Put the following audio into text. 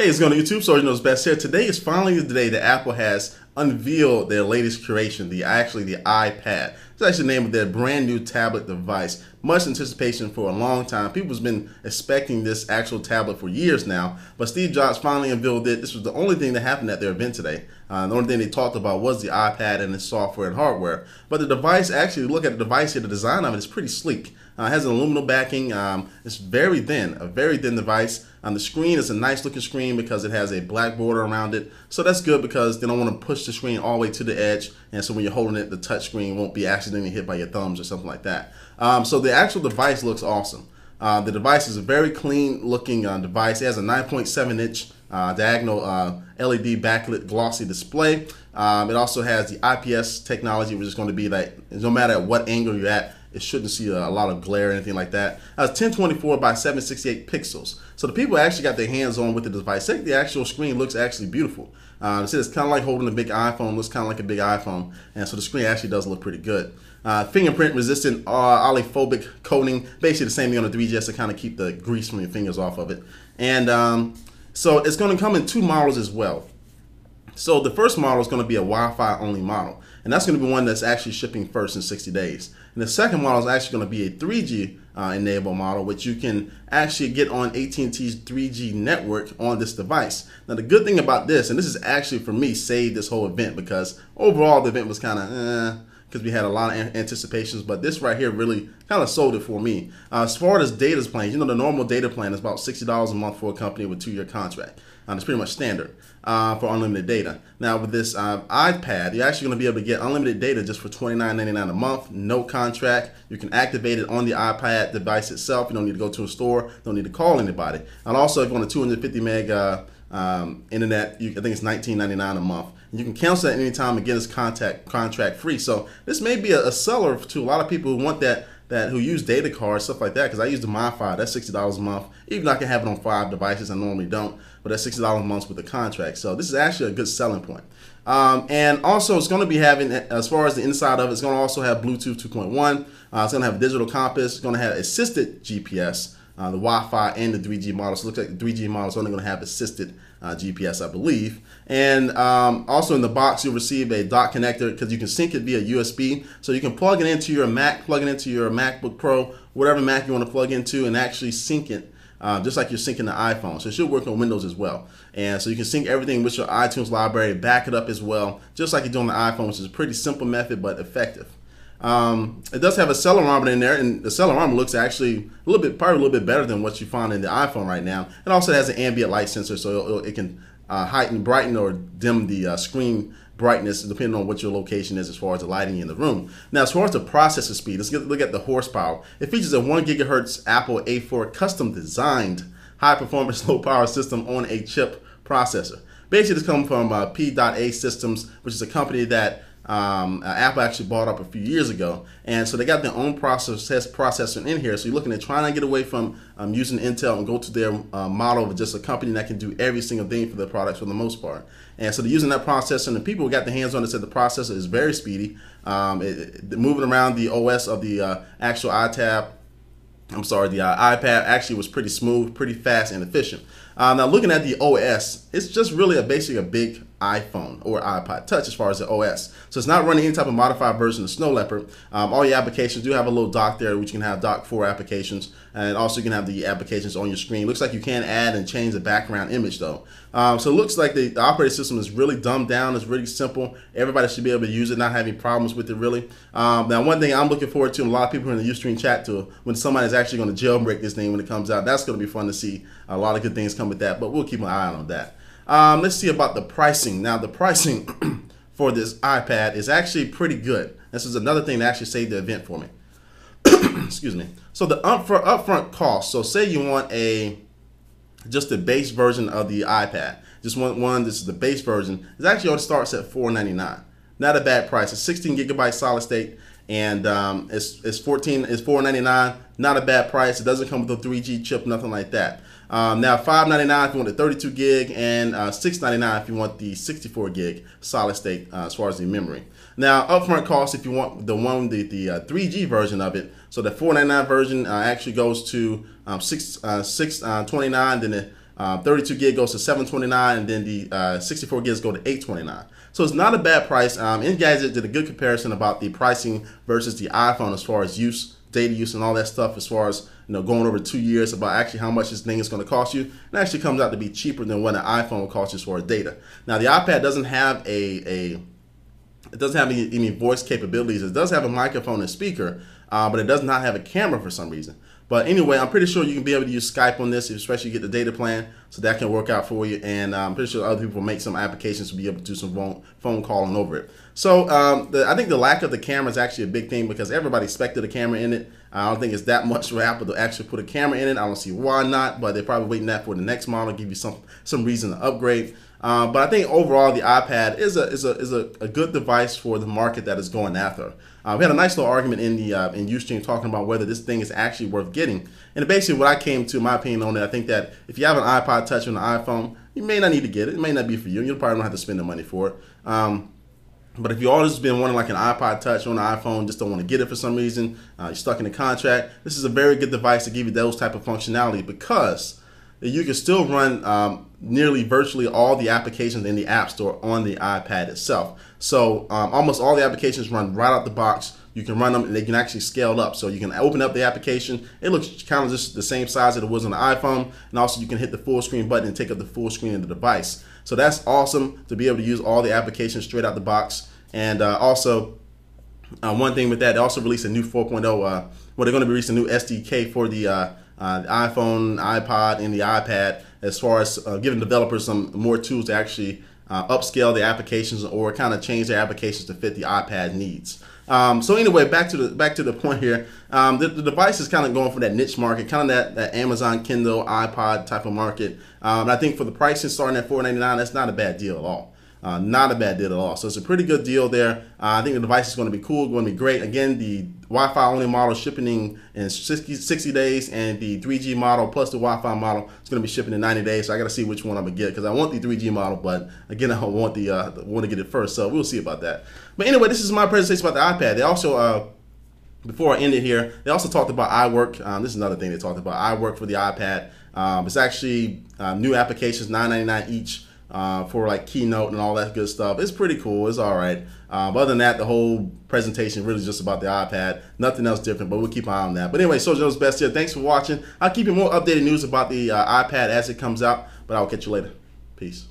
Hey, it's going to YouTube, so you know it's best here. Today is finally the day that Apple has unveiled their latest creation, the iPad. It's actually the name of their brand new tablet device. Much anticipation for a long time. People's been expecting this actual tablet for years now, but Steve Jobs finally unveiled it. This was the only thing that happened at their event today. The only thing they talked about was the iPad and its software and hardware. But the device, actually, look at the device here, the design of it is pretty sleek. It has an aluminum backing. It's very thin, a very thin device. The screen is a nice looking screen because it has a black border around it. So that's good because they don't want to push the screen all the way to the edge. And so when you're holding it, the touch screen won't be accidentally hit by your thumbs or something like that. So the actual device looks awesome. The device is a very clean looking device. It has a 9.7-inch diagonal LED backlit glossy display. It also has the IPS technology, which is going to be like, no matter what angle you're at, it shouldn't see a lot of glare or anything like that. It's 1024 by 768 pixels. So the people actually got their hands on with the device. I think the actual screen looks actually beautiful. It's kind of like holding a big iPhone. Looks kind of like a big iPhone. And so the screen actually does look pretty good. Fingerprint resistant oliphobic coating. Basically the same thing on the 3GS to kind of keep the grease from your fingers off of it. And so it's going to come in two models as well. So the first model is going to be a Wi-Fi only model, and that's going to be one that's actually shipping first in 60 days. And the second model is actually going to be a 3G enabled model, which you can actually get on AT&T's 3G network on this device. Now the good thing about this, and this is actually for me saved this whole event because overall the event was kind of because we had a lot of anticipations, but this right here really kind of sold it for me. As far as data plans, you know, the normal data plan is about $60 a month for a company with a 2-year contract. It's pretty much standard for unlimited data. Now with this iPad, you're actually going to be able to get unlimited data just for $29.99 a month, no contract. You can activate it on the iPad device itself. You don't need to go to a store, don't need to call anybody. And also if you want a 250 meg internet, I think it's $19.99 a month. You can cancel at any time. Again, it's contract free. So this may be a seller to a lot of people who want that who use data cards, stuff like that, because I use the MiFi. That's $60 a month. Even though I can have it on 5 devices, I normally don't, but that's $60 a month with the contract. So this is actually a good selling point. And also it's going to be having, as far as the inside of it, it's going to also have Bluetooth 2.1. It's going to have a digital compass. It's going to have assisted GPS, the Wi-Fi and the 3G model. So it looks like the 3G model is only going to have assisted GPS, I believe. And also in the box, you'll receive a dock connector because you can sync it via USB. So you can plug it into your Mac, plug it into your MacBook Pro, whatever Mac you want to plug into, and actually sync it just like you're syncing the iPhone. So it should work on Windows as well. And so you can sync everything with your iTunes library, back it up as well, just like you do on the iPhone, which is a pretty simple method but effective. It does have a accelerometer in there, and the accelerometer looks actually probably a little bit better than what you find in the iPhone right now. It also has an ambient light sensor, so it can heighten, brighten, or dim the screen brightness depending on what your location is as far as the lighting in the room. Now, as far as the processor speed, let's look at the horsepower. It features a 1 gigahertz Apple A4 custom designed high performance low power system on a chip processor. Basically, this comes from P.A Systems, which is a company that Apple actually bought up a few years ago, and so they got their own processor in here. So you're looking at trying to get away from using Intel and go to their model of just a company that can do every single thing for their products for the most part. And so they're using that processor, and the people who got their hands on it said the processor is very speedy. Moving around the OS of the actual iPad actually was pretty smooth, pretty fast, and efficient. Now looking at the OS, it's just really basically a big iPhone or iPod Touch as far as the OS. So it's not running any type of modified version of Snow Leopard. All your applications do have a little dock there, which you can have dock 4 applications, and also you can have the applications on your screen. Looks like you can add and change the background image though. So it looks like the operating system is really dumbed down. It's really simple. Everybody should be able to use it, not having problems with it really. Now one thing I'm looking forward to, and a lot of people in the Ustream chat to, when somebody's actually going to jailbreak this thing when it comes out, that's going to be fun to see. A lot of good things come with that, but we'll keep an eye on that. Let's see about the pricing. Now the pricing for this iPad is actually pretty good. This is another thing that actually saved the event for me. Excuse me. So the upfront cost, so say you want just the base version of the iPad, just one, this is the base version, it actually only starts at $499. Not a bad price. It's 16 gigabyte solid state, and it's $499. Not a bad price. It doesn't come with a 3G chip, nothing like that. Now $599 if you want the 32 gig, and $699 if you want the 64 gig solid state as far as the memory. Now upfront cost if you want the 3G version of it. So the $499 version actually goes to $629. Then the 32 gig goes to $729, and then the 64 gigs go to $829. So it's not a bad price. Engadget did a good comparison about the pricing versus the iPhone as far as use, data use, and all that stuff. As far as going over 2 years about actually how much this thing is going to cost you, it actually comes out to be cheaper than what an iPhone will cost you as far as data. Now the iPad doesn't have it doesn't have any voice capabilities. It does have a microphone and speaker, but it does not have a camera for some reason. But anyway, I'm pretty sure you can be able to use Skype on this, especially you get the data plan, so that can work out for you. And I'm pretty sure other people will make some applications to be able to do some phone calling over it. So I think the lack of the camera is actually a big thing because everybody expected a camera in it. I don't think it's that much for Apple to actually put a camera in it. I don't see why not, but they're probably waiting that for the next model, give you some reason to upgrade. But I think overall the iPad is a good device for the market that is going after. We had a nice little argument in the in Ustream talking about whether this thing is actually worth getting. And basically what I came to my opinion on it, I think that if you have an iPod Touch and an iPhone, you may not need to get it. It may not be for you. You'll probably don't have to spend the money for it. But if you've always been wanting like an iPod Touch or an iPhone, just don't want to get it for some reason, you're stuck in a contract, this is a very good device to give you those type of functionality because you can still run nearly virtually all the applications in the App Store on the iPad itself. So almost all the applications run right out the box. You can run them and they can actually scale up. So you can open up the application. It looks kind of just the same size that it was on the iPhone. And also you can hit the full screen button and take up the full screen of the device. So that's awesome to be able to use all the applications straight out the box. And also one thing with that, they also released a new 4.0, well, they're going to be releasing a new SDK for the iPhone, iPod, and the iPad as far as giving developers some more tools to actually upscale the applications or kind of change their applications to fit the iPad needs. So anyway, back to the point here. The device is kind of going for that niche market, kind of that Amazon Kindle, iPod type of market. And I think for the pricing starting at $499, that's not a bad deal at all. Not a bad deal at all. So it's a pretty good deal there. I think the device is going to be cool, going to be great. Again, the Wi-Fi only model shipping in 60 days, and the 3G model plus the Wi-Fi model is going to be shipping in 90 days. So I got to see which one I'm gonna get because I want the 3G model, but again, I want to get it first. So we'll see about that. But anyway, this is my presentation about the iPad. They also before I end it here, they also talked about iWork. This is another thing they talked about, iWork for the iPad. It's actually new applications, $9.99 each. For like Keynote and all that good stuff. It's pretty cool. It's all right. But other than that, the whole presentation really is just about the iPad. Nothing else different, but we'll keep an eye on that. But anyway, Soldier Knows Best here. Thanks for watching. I'll keep you more updated news about the iPad as it comes out, but I'll catch you later. Peace.